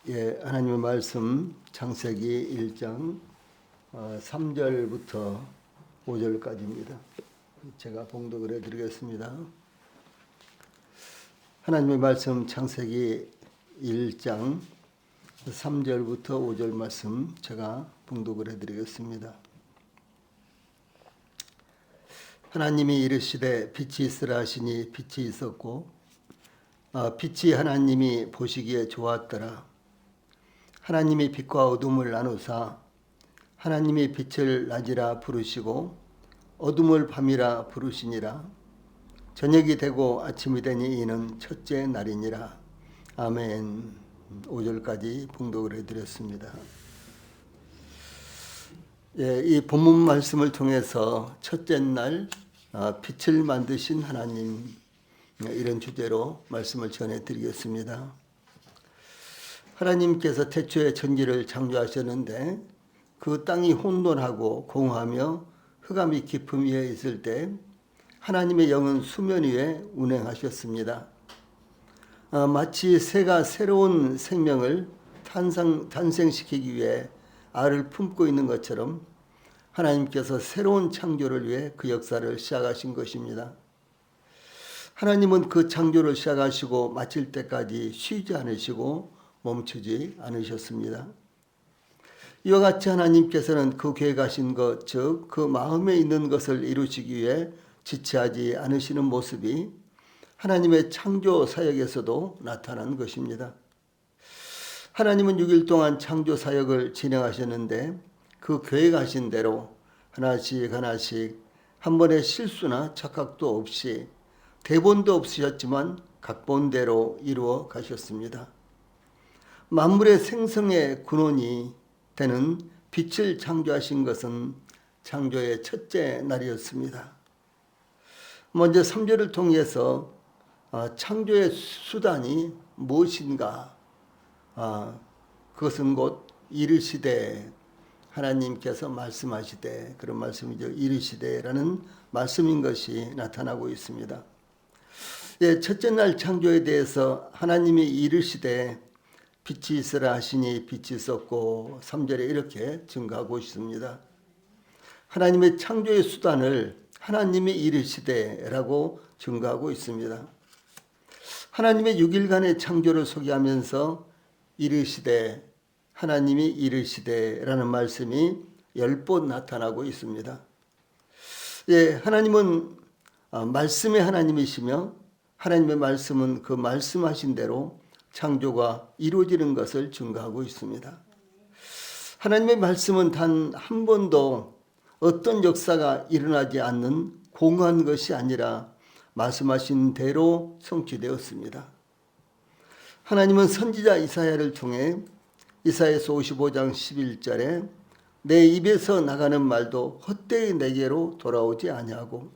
하나님의 말씀 창세기 1장 3절부터 5절까지입니다. 제가 봉독을 해드리겠습니다. 하나님의 말씀 창세기 1장 3절부터 5절 말씀 제가 봉독을 해드리겠습니다. 하나님이 이르시되 빛이 있으라 하시니 빛이 있었고 빛이 하나님이 보시기에 좋았더라. 하나님이 빛과 어둠을 나누사 하나님이 빛을 낮이라 부르시고 어둠을 밤이라 부르시니라. 저녁이 되고 아침이 되니 이는 첫째 날이니라. 아멘. 5절까지 봉독을 해드렸습니다. 이 본문 말씀을 통해서 첫째 날 빛을 만드신 하나님, 이런 주제로 말씀을 전해드리겠습니다. 하나님께서 태초에 천지를 창조하셨는데 그 땅이 혼돈하고 공허하며 흑암이 깊음 위에 있을 때 하나님의 영은 수면 위에 운행하셨습니다. 마치 새가 새로운 생명을 탄생시키기 위해 알을 품고 있는 것처럼 하나님께서 새로운 창조를 위해 그 역사를 시작하신 것입니다. 하나님은 그 창조를 시작하시고 마칠 때까지 쉬지 않으시고 멈추지 않으셨습니다. 이와 같이 하나님께서는 그 계획하신 것, 즉 그 마음에 있는 것을 이루시기 위해 지체하지 않으시는 모습이 하나님의 창조 사역에서도 나타난 것입니다. 하나님은 6일 동안 창조 사역을 진행하셨는데 그 계획하신 대로 하나씩 한 번의 실수나 착각도 없이 대본도 없으셨지만 각본대로 이루어 가셨습니다. 만물의 생성의 근원이 되는 빛을 창조하신 것은 창조의 첫째 날이었습니다. 먼저 3절을 통해서 창조의 수단이 무엇인가? 그것은 곧 이르시되, 하나님께서 말씀하시되, 그런 말씀이죠. 이르시되라는 말씀인 것이 나타나고 있습니다. 첫째 날 창조에 대해서 하나님이 이르시되 빛이 있으라 하시니 빛이 있었고 3절에 이렇게 증가하고 있습니다. 하나님의 창조의 수단을 하나님이 이르시되라고 증가하고 있습니다. 하나님의 6일간의 창조를 소개하면서 이르시되, 하나님이 이르시되라는 말씀이 10번 나타나고 있습니다. 하나님은 말씀의 하나님이시며 하나님의 말씀은 그 말씀하신 대로 창조가 이루어지는 것을 증거하고 있습니다. 하나님의 말씀은 단 한 번도 어떤 역사가 일어나지 않는 공허한 것이 아니라 말씀하신 대로 성취되었습니다. 하나님은 선지자 이사야를 통해 이사야서 55장 11절에 내 입에서 나가는 말도 헛되이 내게로 돌아오지 아니하고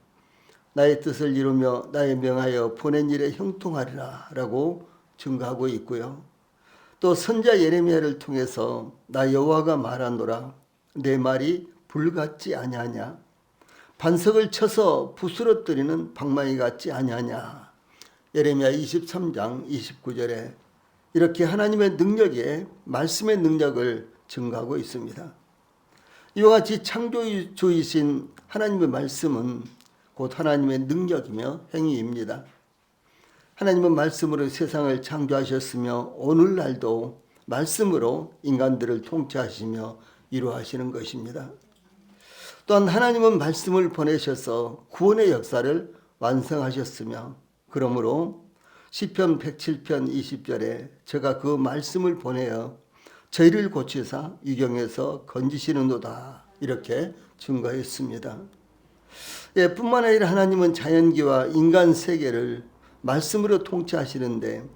나의 뜻을 이루며 나의 명하여 보낸 일에 형통하리라 라고 증거하고 있고요. 또 선지자 예레미야를 통해서 나 여호와가 말하노라 내 말이 불같지 아니하냐 반석을 쳐서 부스러뜨리는 방망이 같지 아니하냐. 예레미야 23장 29절에 이렇게 하나님의 능력에 말씀의 능력을 증거하고 있습니다. 이와 같이 창조주이신 하나님의 말씀은 곧 하나님의 능력이며 행위입니다. 하나님은 말씀으로 세상을 창조하셨으며 오늘날도 말씀으로 인간들을 통치하시며 이루하시는 것입니다. 또한 하나님은 말씀을 보내셔서 구원의 역사를 완성하셨으며 그러므로 시편 107편 20절에 제가 그 말씀을 보내어 저희를 고치사 유경에서 건지시는도다 이렇게 증거했습니다. 뿐만 아니라 하나님은 자연계와 인간 세계를 말씀으로 통치하시는데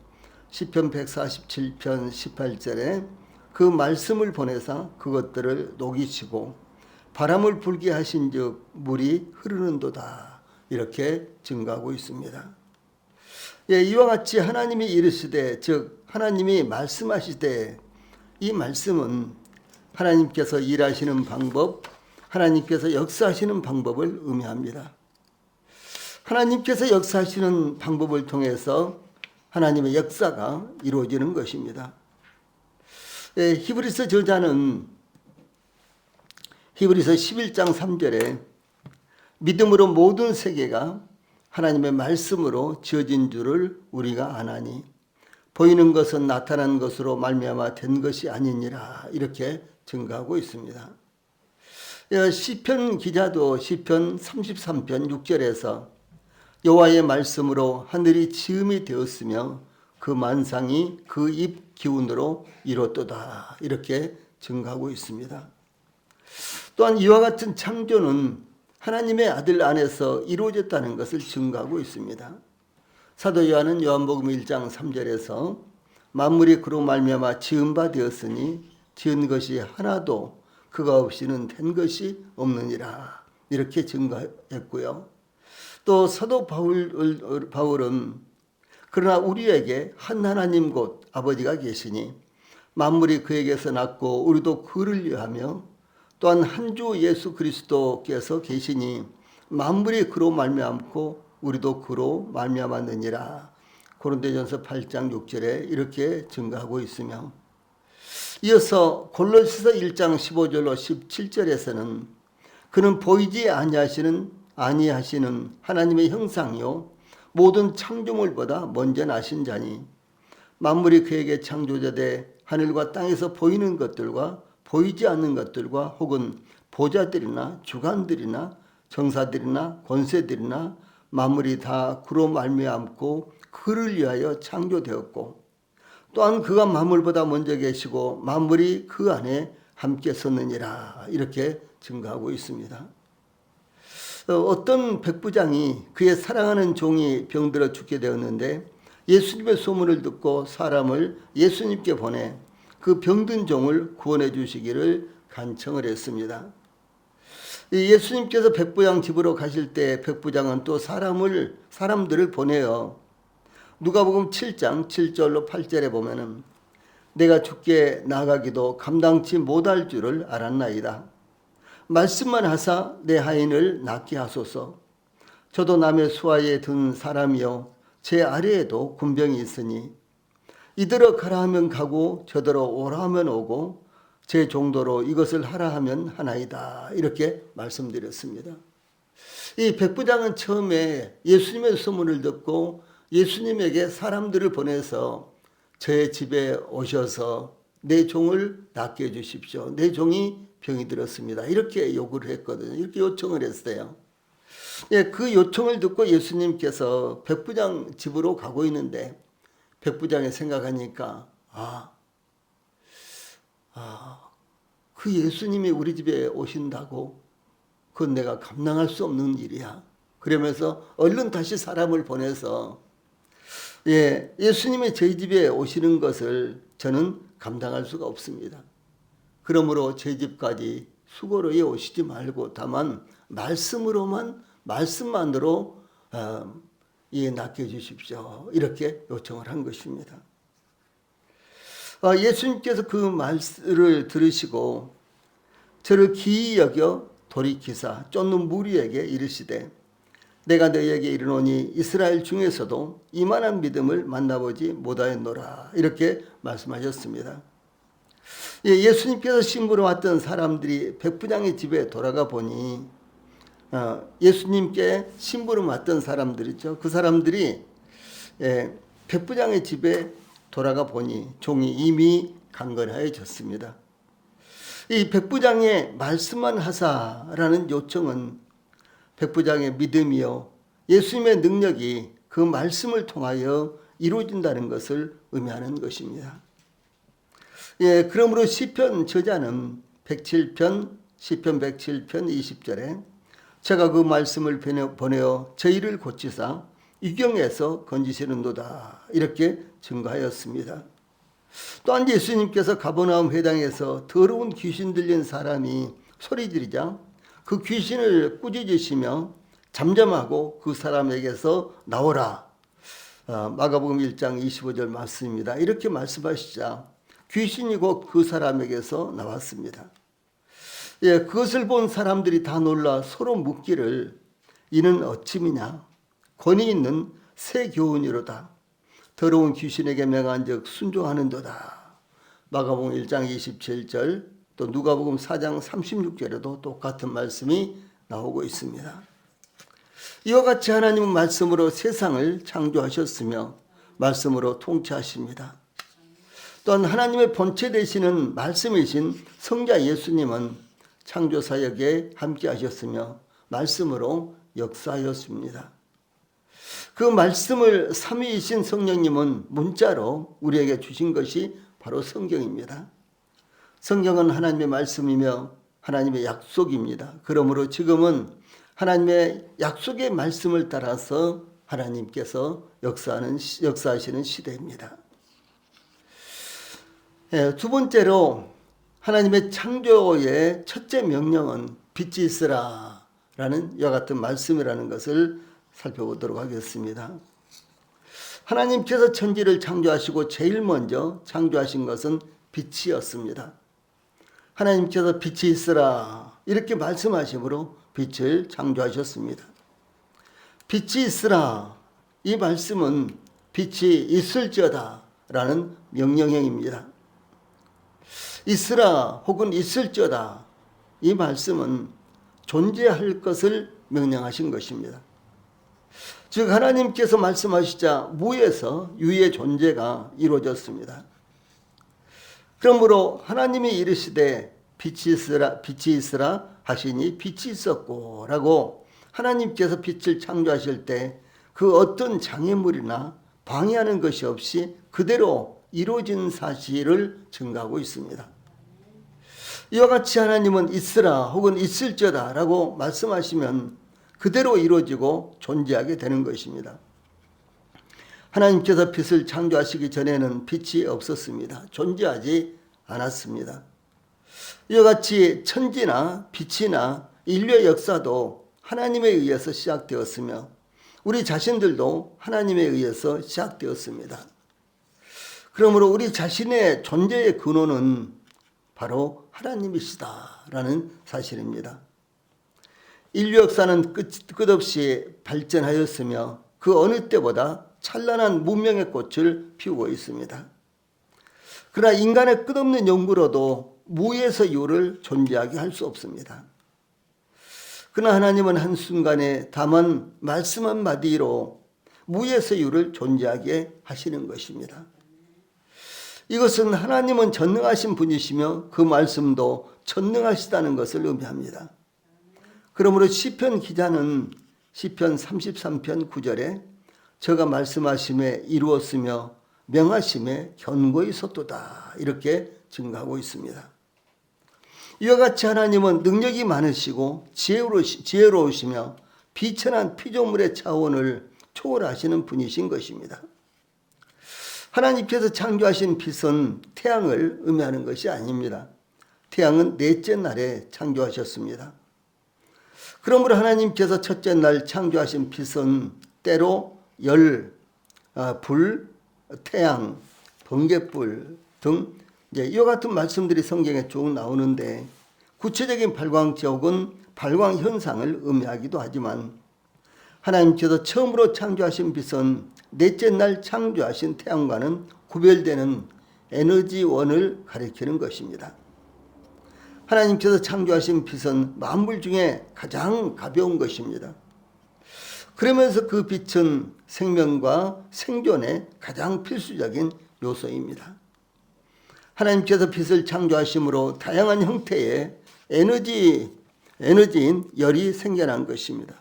시편 147편 18절에 그 말씀을 보내사 그것들을 녹이시고 바람을 불게 하신즉 물이 흐르는도다 이렇게 증거하고 있습니다. 이와 같이 하나님이 이르시되, 즉 하나님이 말씀하시되, 이 말씀은 하나님께서 일하시는 방법, 하나님께서 역사하시는 방법을 의미합니다. 하나님께서 역사하시는 방법을 통해서 하나님의 역사가 이루어지는 것입니다. 히브리서 저자는 히브리서 11장 3절에 믿음으로 모든 세계가 하나님의 말씀으로 지어진 줄을 우리가 아나니 보이는 것은 나타난 것으로 말미암아 된 것이 아니니라 이렇게 증거하고 있습니다. 시편 기자도 시편 33편 6절에서 여호와의 말씀으로 하늘이 지음이 되었으며 그 만상이 그 입 기운으로 이뤘도다 이렇게 증거하고 있습니다. 또한 이와 같은 창조는 하나님의 아들 안에서 이루어졌다는 것을 증거하고 있습니다. 사도 요한은 요한복음 1장 3절에서 만물이 그로 말미암아 지은 바 되었으니 지은 것이 하나도 그가 없이는 된 것이 없느니라 이렇게 증거했고요. 또 사도 바울은 그러나 우리에게 한 하나님 곧 아버지가 계시니 만물이 그에게서 났고 우리도 그를 위하며 또한 한 주 예수 그리스도께서 계시니 만물이 그로 말미암고 우리도 그로 말미암았느니라 고린도전서 8장 6절에 이렇게 증거하고 있으며 이어서 골로새서 1장 15절로 17절에서는 그는 보이지 아니하시는 하나님의 형상이요 모든 창조물보다 먼저 나신 자니 만물이 그에게 창조되되 하늘과 땅에서 보이는 것들과 보이지 않는 것들과 혹은 보좌들이나 주관들이나 정사들이나 권세들이나 만물이 다 그로 말미암고 그를 위하여 창조되었고 또한 그가 만물보다 먼저 계시고 만물이 그 안에 함께 섰느니라 이렇게 증거하고 있습니다. 어떤 백부장이 그의 사랑하는 종이 병들어 죽게 되었는데 예수님의 소문을 듣고 사람을 예수님께 보내 그 병든 종을 구원해 주시기를 간청을 했습니다. 예수님께서 백부장 집으로 가실 때 백부장은 또 사람들을 보내어 누가복음 7장 7절로 8절에 보면은 내가 죽게 나가기도 감당치 못할 줄을 알았나이다. 말씀만 하사 내 하인을 낫게 하소서. 저도 남의 수하에 든 사람이요 제 아래에도 군병이 있으니 이더러 가라 하면 가고 저더러 오라 하면 오고 제 정도로 이것을 하라 하면 하나이다 이렇게 말씀드렸습니다. 이 백부장은 처음에 예수님의 소문을 듣고 예수님에게 사람들을 보내서 저의 집에 오셔서 내 종을 낫게 해주십시오. 내 종이 병이 들었습니다. 이렇게 요구를 했거든요. 이렇게 요청을 했어요. 그 요청을 듣고 예수님께서 백부장 집으로 가고 있는데 백부장이 생각하니까 그 예수님이 우리 집에 오신다고 그건 내가 감당할 수 없는 일이야. 그러면서 얼른 다시 사람을 보내서 예수님이 저희 집에 오시는 것을 저는 감당할 수가 없습니다. 그러므로 제 집까지 수고로 오시지 말고 다만 말씀만으로 낫게 해주십시오. 이렇게 요청을 한 것입니다. 예수님께서 그 말씀을 들으시고 저를 기이 여겨 돌이키사 쫓는 무리에게 이르시되 내가 너희에게 이르노니 이스라엘 중에서도 이만한 믿음을 만나보지 못하였노라 이렇게 말씀하셨습니다. 예수님께서 심부름 왔던 사람들이 백부장의 집에 돌아가 보니 예수님께 심부름 왔던 사람들이죠. 그 사람들이 백부장의 집에 돌아가 보니 종이 이미 강건하여졌습니다. 이 백부장의 말씀만 하사라는 요청은 백부장의 믿음이요 예수님의 능력이 그 말씀을 통하여 이루어진다는 것을 의미하는 것입니다. 그러므로 시편 저자는 107편 20절에 제가 그 말씀을 보내어 저희를 고치사 유경에서 건지시는도다 이렇게 증거하였습니다. 또한 예수님께서 가버나움 회당에서 더러운 귀신 들린 사람이 소리 지르자 그 귀신을 꾸짖으시며 잠잠하고 그 사람에게서 나오라. 마가복음 1장 25절 말씀입니다. 이렇게 말씀하시자 귀신이 곧 그 사람에게서 나왔습니다. 그것을 본 사람들이 다 놀라 서로 묻기를 이는 어찌미냐 권위 있는 새 교훈이로다. 더러운 귀신에게 명한 적 순종하는도다. 마가복음 1장 27절 또 누가복음 4장 36절에도 똑같은 말씀이 나오고 있습니다. 이와 같이 하나님은 말씀으로 세상을 창조하셨으며 말씀으로 통치하십니다. 또한 하나님의 본체 되시는 말씀이신 성자 예수님은 창조사역에 함께 하셨으며 말씀으로 역사하였습니다. 그 말씀을 삼위이신 성령님은 문자로 우리에게 주신 것이 바로 성경입니다. 성경은 하나님의 말씀이며 하나님의 약속입니다. 그러므로 지금은 하나님의 약속의 말씀을 따라서 하나님께서 역사하시는 시대입니다. 두 번째로 하나님의 창조의 첫째 명령은 빛이 있으라 라는 이와 같은 말씀이라는 것을 살펴보도록 하겠습니다. 하나님께서 천지를 창조하시고 제일 먼저 창조하신 것은 빛이었습니다. 하나님께서 빛이 있으라 이렇게 말씀하심으로 빛을 창조하셨습니다. 빛이 있으라 이 말씀은 빛이 있을지어다 라는 명령형입니다. 있으라 혹은 있을지어다 이 말씀은 존재할 것을 명령하신 것입니다. 즉 하나님께서 말씀하시자 무에서 유의 존재가 이루어졌습니다. 그러므로 하나님이 이르시되 빛이 있으라 하시니 빛이 있었고 라고 하나님께서 빛을 창조하실 때 그 어떤 장애물이나 방해하는 것이 없이 그대로 이루어진 사실을 증거하고 있습니다. 이와 같이 하나님은 있으라 혹은 있을지어다 라고 말씀하시면 그대로 이루어지고 존재하게 되는 것입니다. 하나님께서 빛을 창조하시기 전에는 빛이 없었습니다. 존재하지 않았습니다. 이와 같이 천지나 빛이나 인류의 역사도 하나님에 의해서 시작되었으며 우리 자신들도 하나님에 의해서 시작되었습니다. 그러므로 우리 자신의 존재의 근원은 바로 하나님이시다라는 사실입니다. 인류 역사는 끝없이 발전하였으며 그 어느 때보다 찬란한 문명의 꽃을 피우고 있습니다. 그러나 인간의 끝없는 연구로도 무에서 유를 존재하게 할 수 없습니다. 그러나 하나님은 한순간에 다만 말씀 한마디로 무에서 유를 존재하게 하시는 것입니다. 이것은 하나님은 전능하신 분이시며 그 말씀도 전능하시다는 것을 의미합니다. 그러므로 시편 기자는 시편 33편 9절에 저가 말씀하심에 이루었으며 명하심에 견고히 섰도다 이렇게 증거하고 있습니다. 이와 같이 하나님은 능력이 많으시고 지혜로우시며 비천한 피조물의 차원을 초월하시는 분이신 것입니다. 하나님께서 창조하신 빛은 태양을 의미하는 것이 아닙니다. 태양은 넷째 날에 창조하셨습니다. 그러므로 하나님께서 첫째 날 창조하신 빛은 때로 열, 불, 태양, 번갯불 등 이와 같은 말씀들이 성경에 쭉 나오는데 구체적인 발광 혹은 발광 현상을 의미하기도 하지만 하나님께서 처음으로 창조하신 빛은 넷째 날 창조하신 태양과는 구별되는 에너지원을 가리키는 것입니다. 하나님께서 창조하신 빛은 만물 중에 가장 가벼운 것입니다. 그러면서 그 빛은 생명과 생존에 가장 필수적인 요소입니다. 하나님께서 빛을 창조하심으로 다양한 형태의 에너지인 열이 생겨난 것입니다.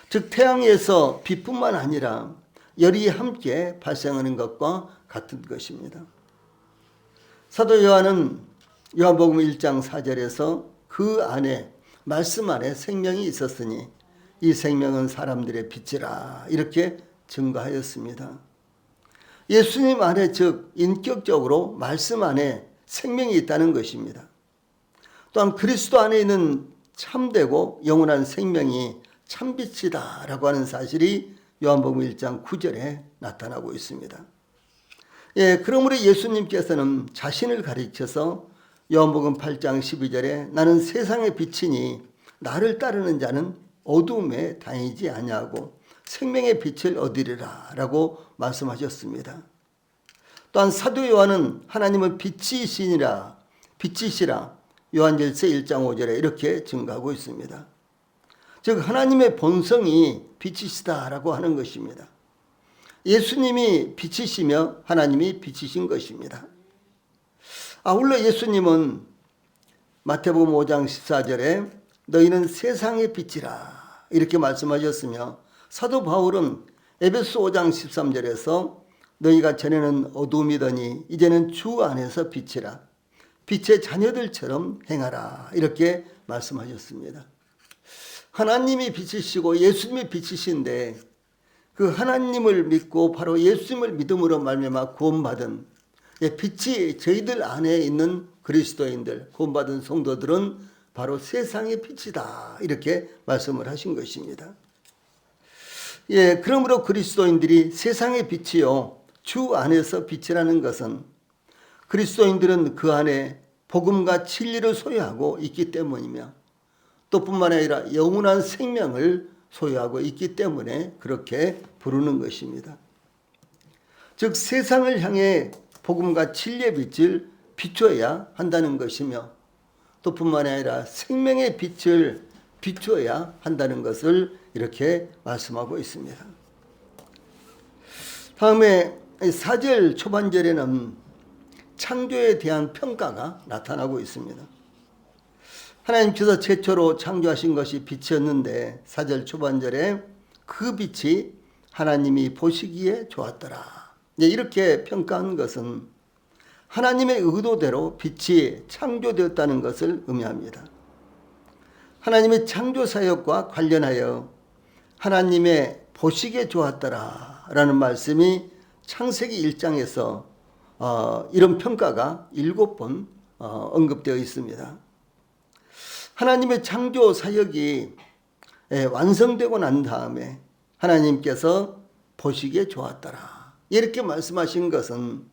즉 태양에서 빛뿐만 아니라 열이 함께 발생하는 것과 같은 것입니다. 사도 요한은 요한복음 1장 4절에서 그 안에 말씀 안에 생명이 있었으니 이 생명은 사람들의 빛이라 이렇게 증거하였습니다. 예수님 안에 즉 인격적으로 말씀 안에 생명이 있다는 것입니다. 또한 그리스도 안에 있는 참되고 영원한 생명이 참빛이다 라고 하는 사실이 요한복음 1장 9절에 나타나고 있습니다. 그러므로 예수님께서는 자신을 가리켜서 요한복음 8장 12절에 나는 세상의 빛이니 나를 따르는 자는 어둠에 다니지 아니하고 생명의 빛을 얻으리라 라고 말씀하셨습니다. 또한 사도 요한은 하나님은 빛이시니라, 빛이시라 요한일서 1장 5절에 이렇게 증거하고 있습니다. 즉 하나님의 본성이 빛이시다라고 하는 것입니다. 예수님이 빛이시며 하나님이 빛이신 것입니다. 아울러 예수님은 마태복음 5장 14절에 너희는 세상의 빛이라 이렇게 말씀하셨으며, 사도 바울은 에베소 5장 13절에서 너희가 전에는 어두움이더니 이제는 주 안에서 빛이라 빛의 자녀들처럼 행하라 이렇게 말씀하셨습니다. 하나님이 빛이시고 예수님이 빛이신데 그 하나님을 믿고 바로 예수님을 믿음으로 말미암아 구원받은 빛이 저희들 안에 있는 그리스도인들, 구원받은 성도들은 바로 세상의 빛이다 이렇게 말씀을 하신 것입니다. 그러므로 그리스도인들이 세상의 빛이요 주 안에서 빛이라는 것은 그리스도인들은 그 안에 복음과 진리를 소유하고 있기 때문이며, 또 뿐만 아니라 영원한 생명을 소유하고 있기 때문에 그렇게 부르는 것입니다. 즉 세상을 향해 복음과 진리의 빛을 비춰야 한다는 것이며, 또 뿐만 아니라 생명의 빛을 비춰야 한다는 것을 이렇게 말씀하고 있습니다. 다음에 4절 초반절에는 창조에 대한 평가가 나타나고 있습니다. 하나님께서 최초로 창조하신 것이 빛이었는데 4절 초반절에 그 빛이 하나님이 보시기에 좋았더라. 이렇게 평가한 것은 하나님의 의도대로 빛이 창조되었다는 것을 의미합니다. 하나님의 창조 사역과 관련하여 하나님의 보시기에 좋았더라 라는 말씀이 창세기 1장에서 이런 평가가 7번 언급되어 있습니다. 하나님의 창조 사역이 완성되고 난 다음에 하나님께서 보시기에 좋았더라 이렇게 말씀하신 것은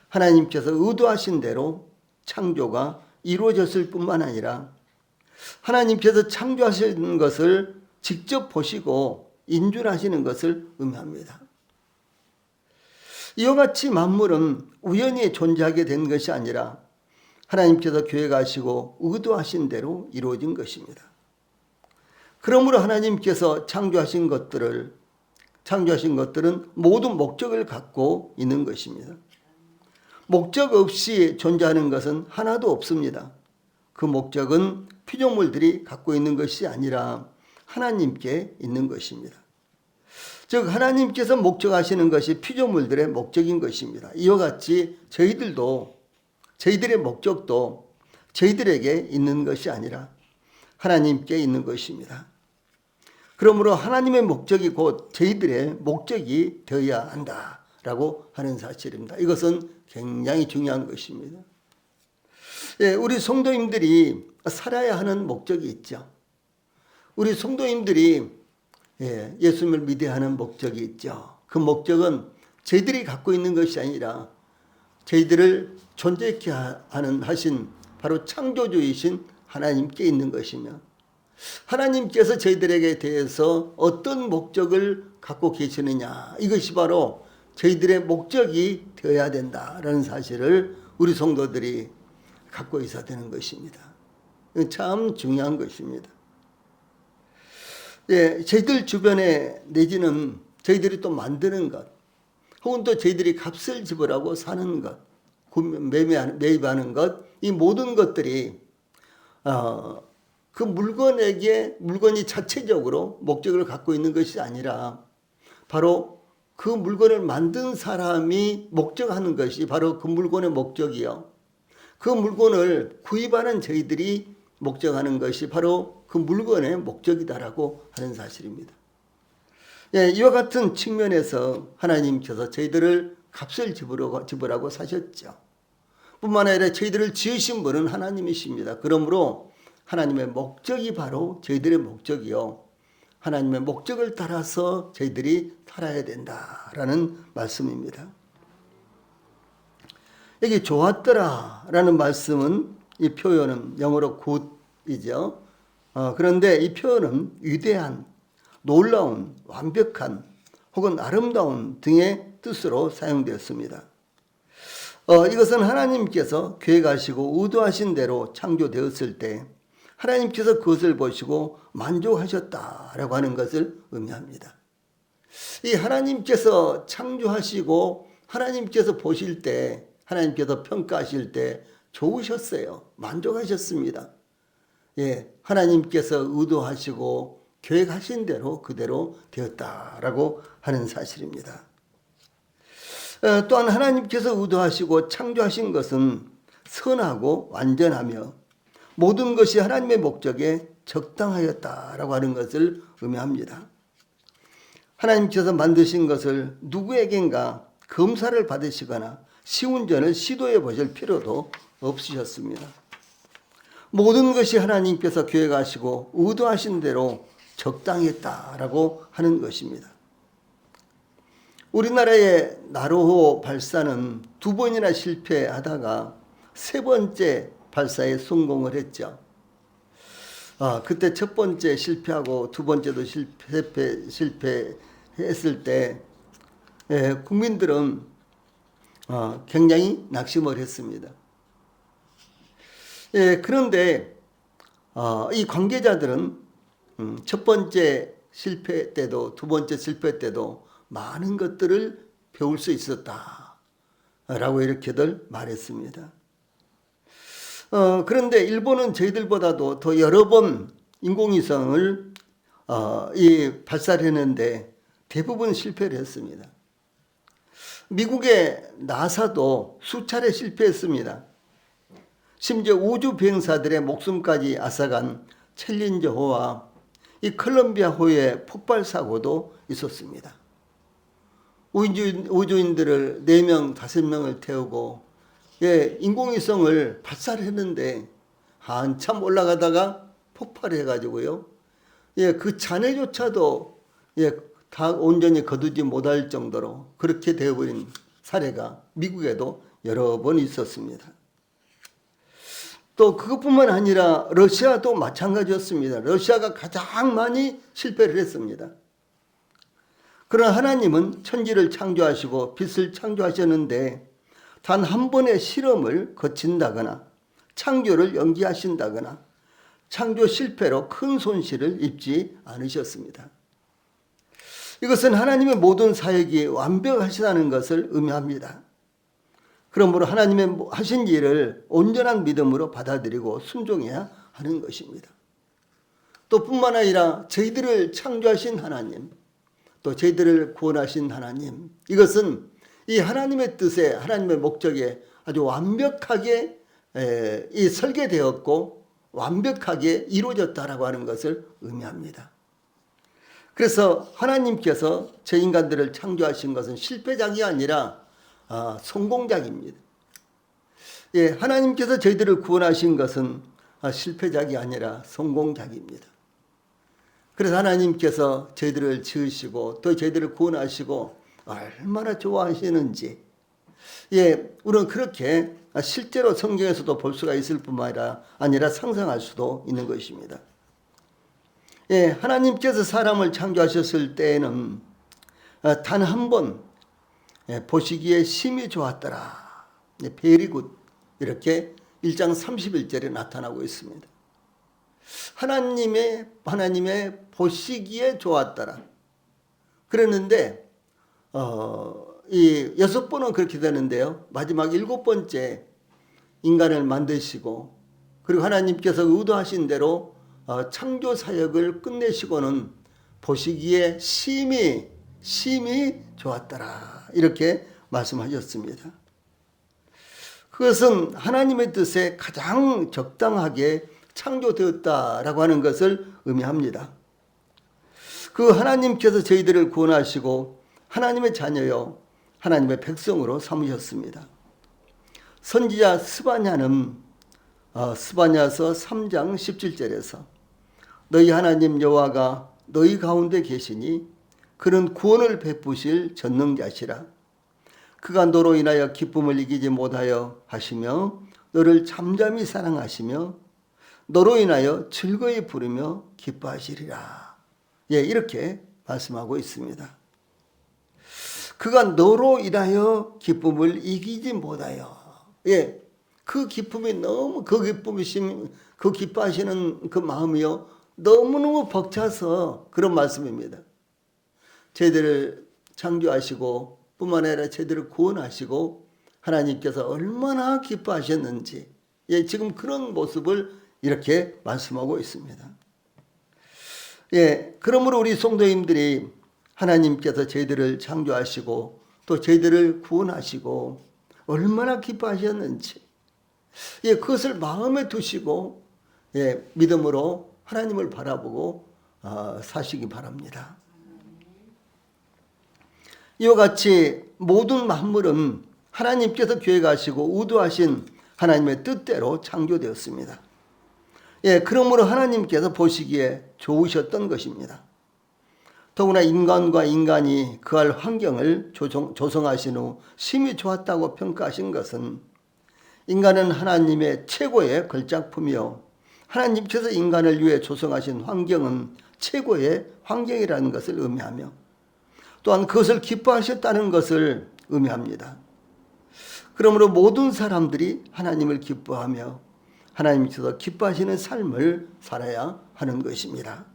하나님께서 의도하신 대로 창조가 이루어졌을 뿐만 아니라 하나님께서 창조하신 것을 직접 보시고 인준하시는 것을 의미합니다. 이와 같이 만물은 우연히 존재하게 된 것이 아니라 하나님께서 계획하시고 의도하신 대로 이루어진 것입니다. 그러므로 하나님께서 창조하신 것들은 모든 목적을 갖고 있는 것입니다. 목적 없이 존재하는 것은 하나도 없습니다. 그 목적은 피조물들이 갖고 있는 것이 아니라 하나님께 있는 것입니다. 즉 하나님께서 목적하시는 것이 피조물들의 목적인 것입니다. 이와 같이 저희들의 목적도 저희들에게 있는 것이 아니라 하나님께 있는 것입니다. 그러므로 하나님의 목적이 곧 저희들의 목적이 되어야 한다라고 하는 사실입니다. 이것은 굉장히 중요한 것입니다. 우리 성도님들이 살아야 하는 목적이 있죠. 우리 성도님들이 예수님을 믿어야 하는 목적이 있죠. 그 목적은 저희들이 갖고 있는 것이 아니라 저희들을 존재케 하신 바로 창조주이신 하나님께 있는 것이며, 하나님께서 저희들에게 대해서 어떤 목적을 갖고 계시느냐, 이것이 바로 저희들의 목적이 되어야 된다라는 사실을 우리 성도들이 갖고 있어야 되는 것입니다. 참 중요한 것입니다. 저희들 주변에 내지는 저희들이 또 만드는 것, 혹은 또 저희들이 값을 지불하고 사는 것, 매입하는 것, 이 모든 것들이 그 물건이 자체적으로 목적을 갖고 있는 것이 아니라 바로 그 물건을 만든 사람이 목적하는 것이 바로 그 물건의 목적이요, 그 물건을 구입하는 저희들이 목적하는 것이 바로 그 물건의 목적이다라고 하는 사실입니다. 이와 같은 측면에서 하나님께서 저희들을 값을 지불하고 사셨죠. 뿐만 아니라 저희들을 지으신 분은 하나님이십니다. 그러므로 하나님의 목적이 바로 저희들의 목적이요, 하나님의 목적을 따라서 저희들이 살아야 된다라는 말씀입니다. 여기 좋았더라 라는 말씀은, 이 표현은 영어로 good이죠. 그런데 이 표현은 위대한, 놀라운, 완벽한 혹은 아름다운 등의 뜻으로 사용되었습니다. 이것은 하나님께서 계획하시고 의도하신 대로 창조되었을 때 하나님께서 그것을 보시고 만족하셨다라고 하는 것을 의미합니다. 이 하나님께서 창조하시고 하나님께서 보실 때, 하나님께서 평가하실 때 좋으셨어요. 만족하셨습니다. 예, 하나님께서 의도하시고 계획하신 대로 그대로 되었다라고 하는 사실입니다. 또한 하나님께서 의도하시고 창조하신 것은 선하고 완전하며 모든 것이 하나님의 목적에 적당하였다라고 하는 것을 의미합니다. 하나님께서 만드신 것을 누구에겐가 검사를 받으시거나 시운전을 시도해 보실 필요도 없으셨습니다. 모든 것이 하나님께서 계획하시고 의도하신 대로 적당했다라고 하는 것입니다. 우리나라의 나로호 발사는 2번이나 실패하다가 3번째 발사에 성공을 했죠. 그때 첫 번째 실패하고 두 번째도 실패했을 때 국민들은 굉장히 낙심을 했습니다. 그런데 이 관계자들은 첫 번째 실패 때도 두 번째 실패 때도 많은 것들을 배울 수 있었다라고 이렇게들 말했습니다. 그런데 일본은 저희들보다도 더 여러 번 인공위성을 발사를 했는데 대부분 실패를 했습니다. 미국의 나사도 수차례 실패했습니다. 심지어 우주 비행사들의 목숨까지 앗아간 챌린저호와 이 콜롬비아호의 폭발 사고도 있었습니다. 우주인들을 4명, 5명을 태우고 인공위성을 발사를 했는데 한참 올라가다가 폭발을 해가지고요. 그 잔해조차도 다 온전히 거두지 못할 정도로 그렇게 되어버린 사례가 미국에도 여러 번 있었습니다. 또 그것뿐만 아니라 러시아도 마찬가지였습니다. 러시아가 가장 많이 실패를 했습니다. 그러나 하나님은 천지를 창조하시고 빛을 창조하셨는데 단 한 번의 실험을 거친다거나 창조를 연기하신다거나 창조 실패로 큰 손실을 입지 않으셨습니다. 이것은 하나님의 모든 사역이 완벽하시다는 것을 의미합니다. 그러므로 하나님의 하신 일을 온전한 믿음으로 받아들이고 순종해야 하는 것입니다. 또 뿐만 아니라 저희들을 창조하신 하나님, 또 저희들을 구원하신 하나님, 이것은 이 하나님의 뜻에 하나님의 목적에 아주 완벽하게 설계되었고 완벽하게 이루어졌다라고 하는 것을 의미합니다. 그래서 하나님께서 저 인간들을 창조하신 것은 실패작이 아니라 성공작입니다. 하나님께서 저희들을 구원하신 것은 실패작이 아니라 성공작입니다. 그래서 하나님께서 저희들을 지으시고 또 저희들을 구원하시고 얼마나 좋아하시는지 우리는 그렇게 실제로 성경에서도 볼 수가 있을 뿐만 아니라 상상할 수도 있는 것입니다. 하나님께서 사람을 창조하셨을 때에는 단 한 번 보시기에 심히 좋았더라. very good 이렇게 1장 31절에 나타나고 있습니다. 하나님의 보시기에 좋았더라. 그랬는데 이 6번은 그렇게 되는데요. 마지막 7번째 인간을 만드시고 그리고 하나님께서 의도하신 대로 창조 사역을 끝내시고는 보시기에 심히 좋았더라. 이렇게 말씀하셨습니다. 그것은 하나님의 뜻에 가장 적당하게 창조되었다라고 하는 것을 의미합니다. 그 하나님께서 저희들을 구원하시고 하나님의 자녀요 하나님의 백성으로 삼으셨습니다. 선지자 스바냐는 스바냐서 3장 17절에서 너희 하나님 여호와가 너희 가운데 계시니 그는 구원을 베푸실 전능자시라. 그가 너로 인하여 기쁨을 이기지 못하여 하시며 너를 잠잠히 사랑하시며 너로 인하여 즐거이 부르며 기뻐하시리라. 이렇게 말씀하고 있습니다. 그가 너로 인하여 기쁨을 이기지 못하여. 예, 그 기쁨이 너무 그 기뻐하시는 그 마음이요 너무너무 벅차서 그런 말씀입니다. 저희들을 창조하시고 뿐만 아니라 저희들을 구원하시고 하나님께서 얼마나 기뻐하셨는지, 예, 지금 그런 모습을 이렇게 말씀하고 있습니다. 예, 그러므로 우리 성도님들이 하나님께서 저희들을 창조하시고 또 저희들을 구원하시고 얼마나 기뻐하셨는지, 예, 그것을 마음에 두시고, 예, 믿음으로 하나님을 바라보고 사시기 바랍니다. 이와 같이 모든 만물은 하나님께서 계획하시고 의도하신 하나님의 뜻대로 창조되었습니다. 예, 그러므로 하나님께서 보시기에 좋으셨던 것입니다. 더구나 인간과 인간이 그할 환경을 조성하신 후 심히 좋았다고 평가하신 것은 인간은 하나님의 최고의 걸작품이요 하나님께서 인간을 위해 조성하신 환경은 최고의 환경이라는 것을 의미하며 또한 그것을 기뻐하셨다는 것을 의미합니다. 그러므로 모든 사람들이 하나님을 기뻐하며 하나님께서 기뻐하시는 삶을 살아야 하는 것입니다.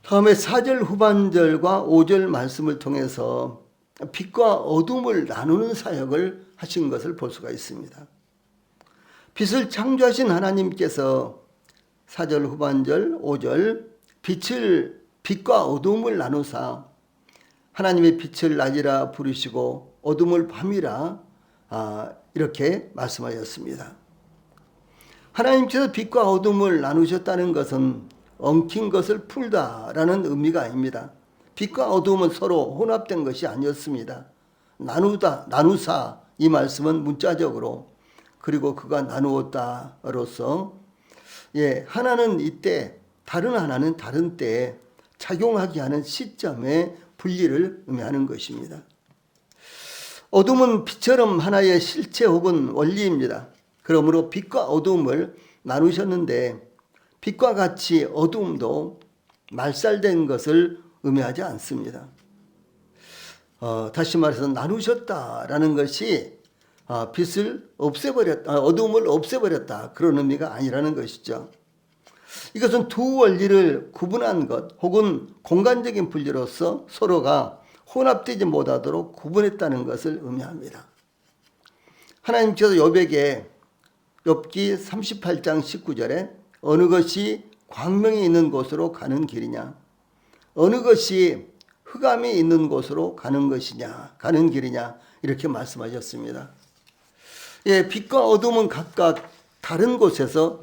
다음에 4절 후반절과 5절 말씀을 통해서 빛과 어둠을 나누는 사역을 하신 것을 볼 수가 있습니다. 빛을 창조하신 하나님께서 4절 후반절 5절 빛과 어둠을 나누사 하나님의 빛을 낮이라 부르시고 어둠을 밤이라 이렇게 말씀하셨습니다. 하나님께서 빛과 어둠을 나누셨다는 것은 엉킨 것을 풀다라는 의미가 아닙니다. 빛과 어둠은 서로 혼합된 것이 아니었습니다. 나누사 이 말씀은 문자적으로 그리고 그가 나누었다로서, 예, 하나는 이때 다른 하나는 다른 때에 작용하게 하는 시점의 분리를 의미하는 것입니다. 어둠은 빛처럼 하나의 실체 혹은 원리입니다. 그러므로 빛과 어둠을 나누셨는데 빛과 같이 어둠도 말살된 것을 의미하지 않습니다. 다시 말해서 나누셨다라는 것이 어둠을 없애버렸다 그런 의미가 아니라는 것이죠. 이것은 두 원리를 구분한 것 혹은 공간적인 분리로서 서로가 혼합되지 못하도록 구분했다는 것을 의미합니다. 하나님께서 욥기 38장 19절에 어느 것이 광명이 있는 곳으로 가는 길이냐, 어느 것이 흑암이 있는 곳으로 가는 길이냐 이렇게 말씀하셨습니다. 예, 빛과 어둠은 각각 다른 곳에서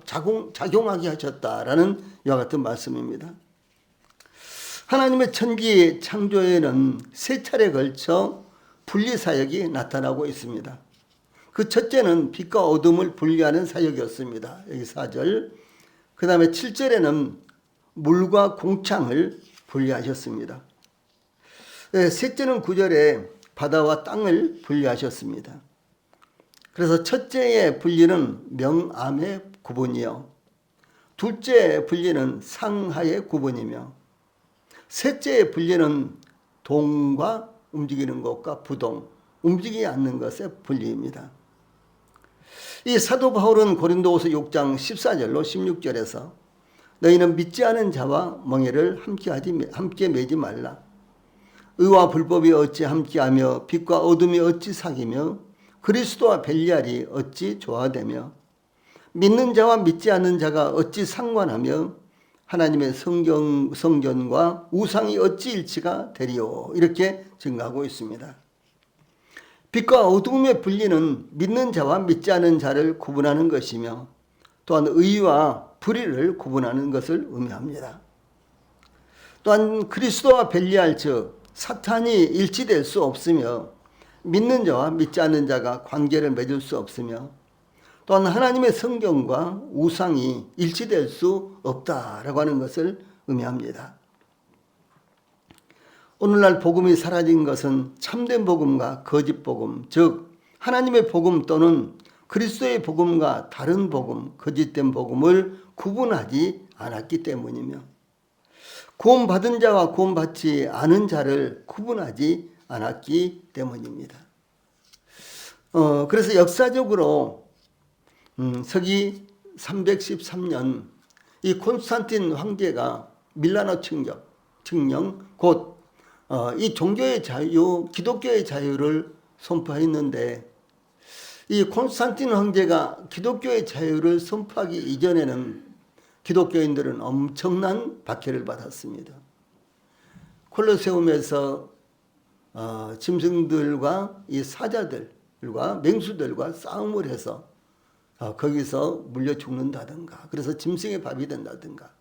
작용하게 하셨다라는 이와 같은 말씀입니다. 하나님의 천지 창조에는 세 차례에 걸쳐 분리 사역이 나타나고 있습니다. 그 첫째는 빛과 어둠을 분리하는 사역이었습니다. 여기 4절. 그 다음에 7절에는 물과 공창을 분리하셨습니다. 셋째는 9절에 바다와 땅을 분리하셨습니다. 그래서 첫째의 분리는 명암의 구분이요, 둘째 분리는 상하의 구분이며 셋째의 분리는 동과 움직이는 것과 부동, 움직이지 않는 것의 분리입니다. 이 사도 바울은 고린도후서 6장 14절로 16절에서 너희는 믿지 않은 자와 멍에를 함께 매지 말라. 의와 불법이 어찌 함께하며 빛과 어둠이 어찌 사귀며 그리스도와 벨리알이 어찌 조화되며 믿는 자와 믿지 않는 자가 어찌 상관하며 하나님의 성전과 우상이 어찌 일치가 되리요. 이렇게 증가하고 있습니다. 빛과 어둠의 분리는 믿는 자와 믿지 않는 자를 구분하는 것이며 또한 의와 불의를 구분하는 것을 의미합니다. 또한 그리스도와 벨리알 즉 사탄이 일치될 수 없으며 믿는 자와 믿지 않는 자가 관계를 맺을 수 없으며 또한 하나님의 성경과 우상이 일치될 수 없다라고 하는 것을 의미합니다. 오늘날 복음이 사라진 것은 참된 복음과 거짓 복음, 즉 하나님의 복음 또는 그리스도의 복음과 다른 복음, 거짓된 복음을 구분하지 않았기 때문이며 구원받은 자와 구원받지 않은 자를 구분하지 않았기 때문입니다. 그래서 역사적으로 서기 313년 이 콘스탄틴 황제가 밀라노 칙령 곧 이 종교의 자유, 기독교의 자유를 선포했는데 이 콘스탄틴 황제가 기독교의 자유를 선포하기 이전에는 기독교인들은 엄청난 박해를 받았습니다. 콜로세움에서 짐승들과 이 사자들과 맹수들과 싸움을 해서 거기서 물려 죽는다든가, 그래서 짐승의 밥이 된다든가,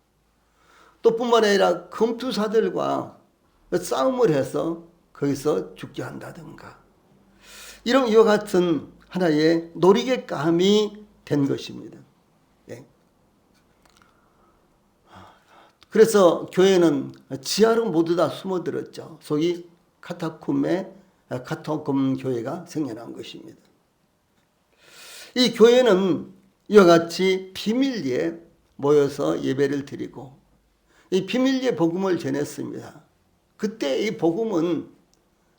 또 뿐만 아니라 검투사들과 싸움을 해서 거기서 죽게 한다든가, 이런 이와 같은 하나의 놀이개감이 된 것입니다. 예. 그래서 교회는 지하로 모두 다 숨어들었죠. 소위 카타콤 교회가 생겨난 것입니다. 이 교회는 이와 같이 비밀리에 모여서 예배를 드리고 이 비밀리에 복음을 전했습니다. 그때 이 복음은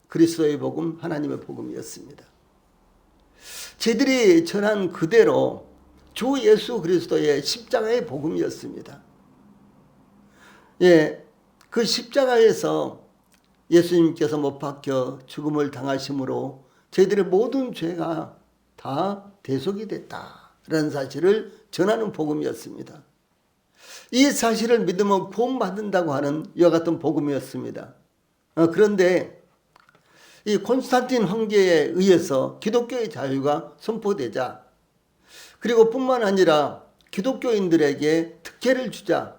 그리스도의 복음, 하나님의 복음이었습니다. 저희들이 전한 그대로 주 예수 그리스도의 십자가의 복음이었습니다. 예, 그 십자가에서 예수님께서 못 박혀 죽음을 당하심으로 저희들의 모든 죄가 다 대속이 됐다라는 사실을 전하는 복음이었습니다. 이 사실을 믿으면 구원받는다고 하는 이와 같은 복음이었습니다. 그런데 이 콘스탄틴 황제에 의해서 기독교의 자유가 선포되자, 그리고 뿐만 아니라 기독교인들에게 특혜를 주자,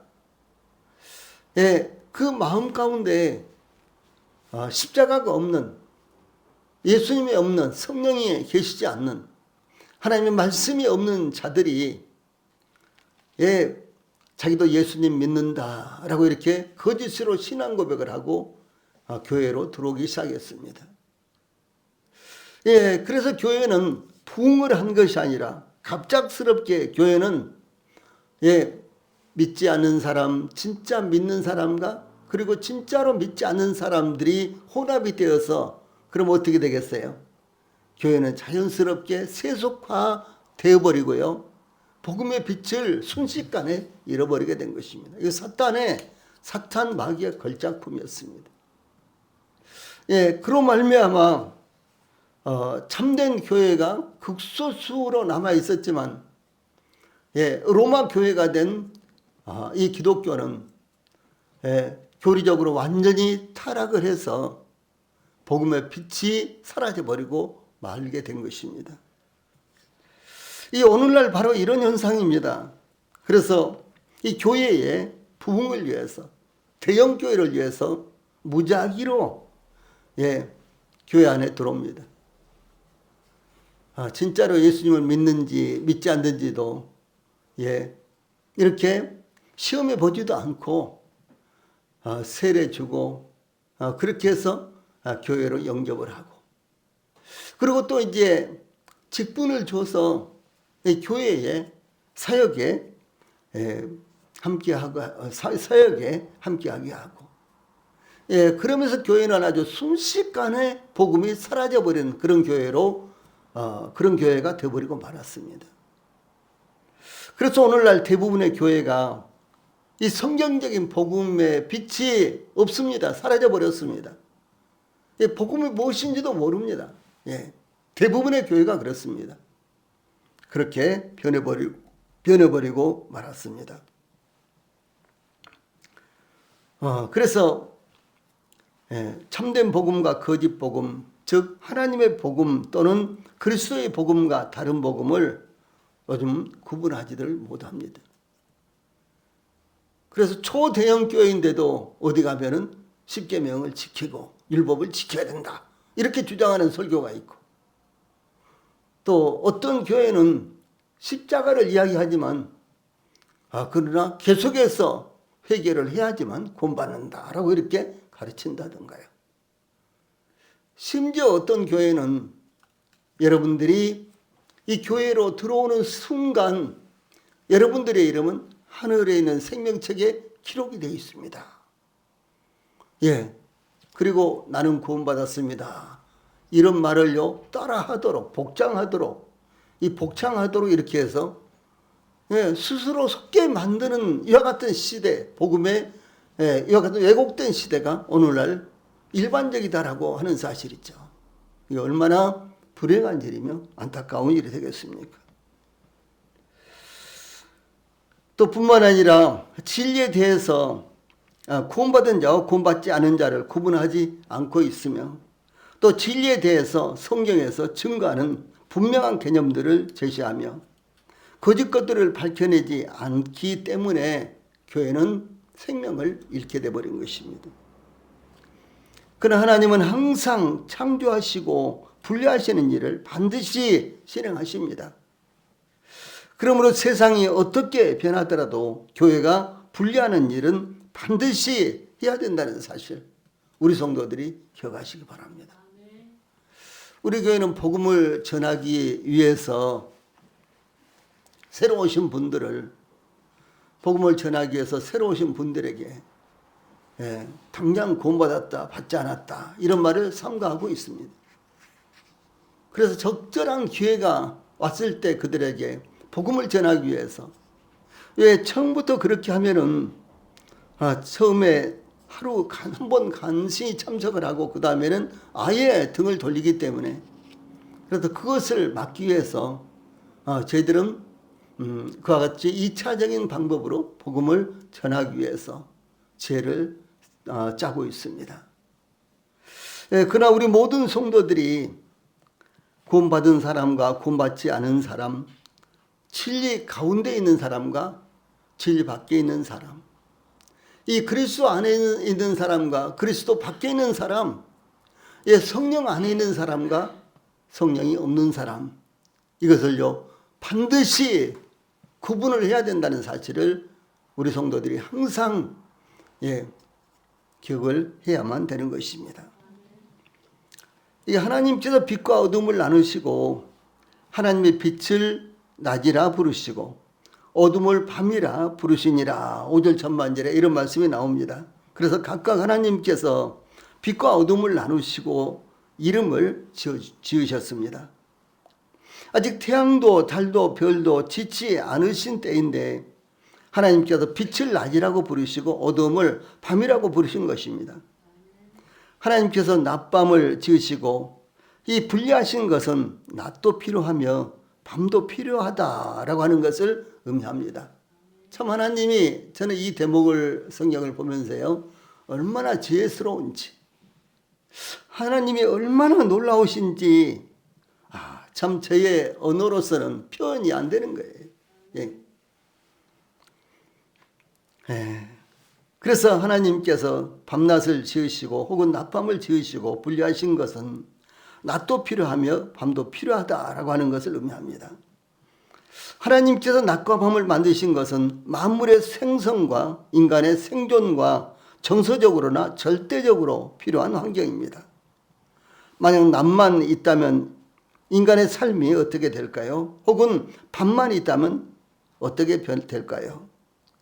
그 마음 가운데 십자가가 없는, 예수님이 없는, 성령이 계시지 않는, 하나님의 말씀이 없는 자들이 자기도 예수님 믿는다라고 이렇게 거짓으로 신앙 고백을 하고 교회로 들어오기 시작했습니다. 그래서 교회는 부흥을 한 것이 아니라 갑작스럽게 교회는 믿지 않는 사람, 진짜 믿는 사람과 그리고 진짜로 믿지 않는 사람들이 혼합이 되어서, 그럼 어떻게 되겠어요? 교회는 자연스럽게 세속화 되어버리고요, 복음의 빛을 순식간에 잃어버리게 된 것입니다. 이거 사탄 마귀의 걸작품이었습니다. 그로 말미암아 참된 교회가 극소수로 남아 있었지만, 로마 교회가 된 이 기독교는 교리적으로 완전히 타락을 해서 복음의 빛이 사라져버리고 말게 된 것입니다. 이 오늘날 바로 이런 현상입니다. 그래서 이 교회의 부흥을 위해서, 대형교회를 위해서 무작위로 교회 안에 들어옵니다. 진짜로 예수님을 믿는지 믿지 않는지도 이렇게 시험해 보지도 않고 세례 주고 그렇게 해서 교회로 영접을 하고, 그리고 또 이제 직분을 줘서 교회의 사역에 함께하게 하고, 그러면서 교회는 아주 순식간에 복음이 사라져버린 그런 교회가 되어버리고 말았습니다. 그래서 오늘날 대부분의 교회가 이 성경적인 복음의 빛이 없습니다. 사라져버렸습니다. 복음이 무엇인지도 모릅니다. 대부분의 교회가 그렇습니다. 그렇게 변해버리고 말았습니다. 그래서 참된 복음과 거짓 복음, 즉 하나님의 복음 또는 그리스도의 복음과 다른 복음을 요즘 구분하지를 못합니다. 그래서 초대형 교회인데도 어디 가면은 십계명을 지키고 율법을 지켜야 된다, 이렇게 주장하는 설교가 있고, 또 어떤 교회는 십자가를 이야기하지만 그러나 계속해서 회개를 해야지만 구원받는다라고 이렇게 가르친다던가요. 심지어 어떤 교회는 여러분들이 이 교회로 들어오는 순간 여러분들의 이름은 하늘에 있는 생명책에 기록이 되어 있습니다, 예. 그리고 나는 구원받았습니다. 이런 말을요, 따라하도록, 복장하도록, 이 복창하도록 이렇게 해서, 예, 스스로 속게 만드는 이와 같은 시대, 복음의, 예, 이와 같은 왜곡된 시대가 오늘날 일반적이다라고 하는 사실이죠. 이게 얼마나 불행한 일이며 안타까운 일이 되겠습니까? 또 뿐만 아니라 진리에 대해서 구원받은 자와 구원받지 않은 자를 구분하지 않고 있으며 또 진리에 대해서 성경에서 증거하는 분명한 개념들을 제시하며 거짓 것들을 밝혀내지 않기 때문에 교회는 생명을 잃게 되어버린 것입니다. 그러나 하나님은 항상 창조하시고 분리하시는 일을 반드시 실행하십니다. 그러므로 세상이 어떻게 변하더라도 교회가 분리하는 일은 반드시 해야 된다는 사실, 우리 성도들이 기억하시기 바랍니다. 우리 교회는 복음을 전하기 위해서 새로 오신 분들을, 복음을 전하기 위해서 새로 오신 분들에게 당장 구원받았다, 받지 않았다 이런 말을 삼가하고 있습니다. 그래서 적절한 기회가 왔을 때 그들에게 복음을 전하기 위해서, 왜 처음부터 그렇게 하면은 처음에 하루 한 번 간신히 참석을 하고 그 다음에는 아예 등을 돌리기 때문에, 그래서 그것을 막기 위해서 저희들은 그와 같이 2차적인 방법으로 복음을 전하기 위해서 지혜를 짜고 있습니다. 그러나 우리 모든 성도들이 구원받은 사람과 구원받지 않은 사람, 진리 가운데 있는 사람과 진리 밖에 있는 사람, 이 그리스도 안에 있는 사람과 그리스도 밖에 있는 사람, 성령 안에 있는 사람과 성령이 없는 사람, 이것을요 반드시 구분을 해야 된다는 사실을 우리 성도들이 항상 기억을 해야만 되는 것입니다. 이 하나님께서 빛과 어둠을 나누시고 하나님의 빛을 낮이라 부르시고 어둠을 밤이라 부르시니라. 5절 천만절에 이런 말씀이 나옵니다. 그래서 각각 하나님께서 빛과 어둠을 나누시고 이름을 지으셨습니다. 아직 태양도 달도 별도 지치 않으신 때인데 하나님께서 빛을 낮이라고 부르시고 어둠을 밤이라고 부르신 것입니다. 하나님께서 낮밤을 지으시고 이 분리하신 것은 낮도 필요하며 밤도 필요하다라고 하는 것을 의미합니다. 참 하나님이, 저는 이 대목을 성경을 보면서요 얼마나 지혜스러운지, 하나님이 얼마나 놀라우신지 참 저의 언어로서는 표현이 안 되는 거예요. 그래서 하나님께서 밤낮을 지으시고 혹은 낮밤을 지으시고 분리하신 것은 낮도 필요하며 밤도 필요하다라고 하는 것을 의미합니다. 하나님께서 낮과 밤을 만드신 것은 만물의 생성과 인간의 생존과 정서적으로나 절대적으로 필요한 환경입니다. 만약 낮만 있다면 인간의 삶이 어떻게 될까요? 혹은 밤만 있다면 어떻게 될까요?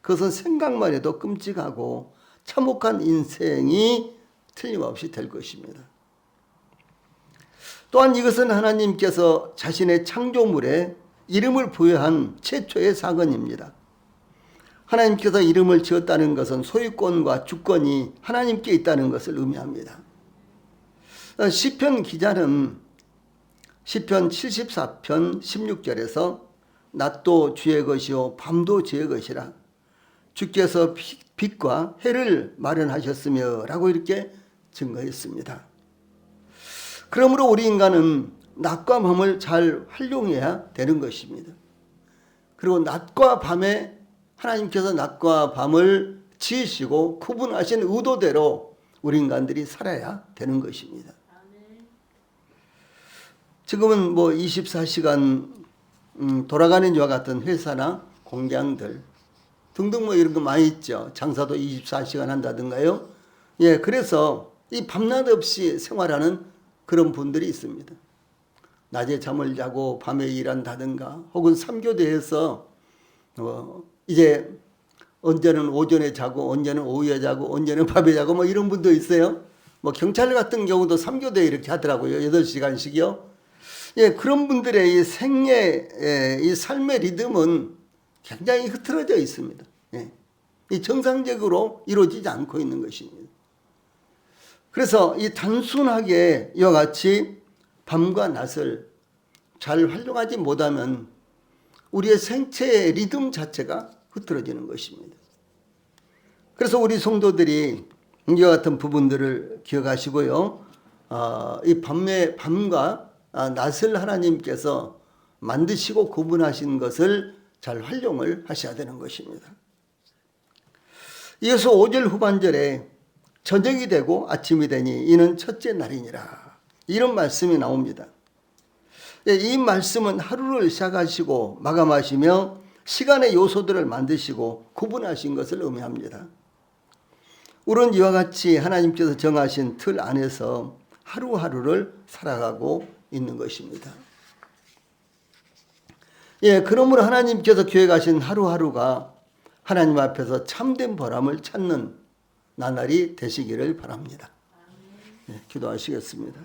그것은 생각만 해도 끔찍하고 참혹한 인생이 틀림없이 될 것입니다. 또한 이것은 하나님께서 자신의 창조물에 이름을 부여한 최초의 사건입니다. 하나님께서 이름을 지었다는 것은 소유권과 주권이 하나님께 있다는 것을 의미합니다. 시편 기자는 시편 74편 16절에서 낮도 주의 것이요 밤도 주의 것이라 주께서 빛과 해를 마련하셨으며 라고 이렇게 증거했습니다. 그러므로 우리 인간은 낮과 밤을 잘 활용해야 되는 것입니다. 그리고 낮과 밤에 하나님께서 낮과 밤을 지으시고 구분하신 의도대로 우리 인간들이 살아야 되는 것입니다. 지금은 24시간 돌아가는 이와 같은 회사나 공장들 등등 이런 거 많이 있죠. 장사도 24시간 한다든가요. 그래서 이 밤낮 없이 생활하는 그런 분들이 있습니다. 낮에 잠을 자고 밤에 일한다든가 혹은 3교대에서 이제 언제는 오전에 자고 언제는 오후에 자고 언제는 밤에 자고 뭐 이런 분도 있어요. 뭐 경찰 같은 경우도 3교대 이렇게 하더라고요. 8시간씩이요. 예, 그런 분들의 이 생애, 이 삶의 리듬은 굉장히 흐트러져 있습니다. 예. 이 정상적으로 이루어지지 않고 있는 것입니다. 그래서 이 단순하게 이와 같이 밤과 낮을 잘 활용하지 못하면 우리의 생체의 리듬 자체가 흐트러지는 것입니다. 그래서 우리 성도들이 이와 같은 부분들을 기억하시고요. 이 밤과 낮을 하나님께서 만드시고 구분하신 것을 잘 활용을 하셔야 되는 것입니다. 이어서 5절 후반절에 저녁이 되고 아침이 되니 이는 첫째 날이니라. 이런 말씀이 나옵니다. 이 말씀은 하루를 시작하시고 마감하시며 시간의 요소들을 만드시고 구분하신 것을 의미합니다. 우리는 이와 같이 하나님께서 정하신 틀 안에서 하루하루를 살아가고 있는 것입니다. 예, 그러므로 하나님께서 계획하신 하루하루가 하나님 앞에서 참된 보람을 찾는 나날이 되시기를 바랍니다. 예, 기도하시겠습니다.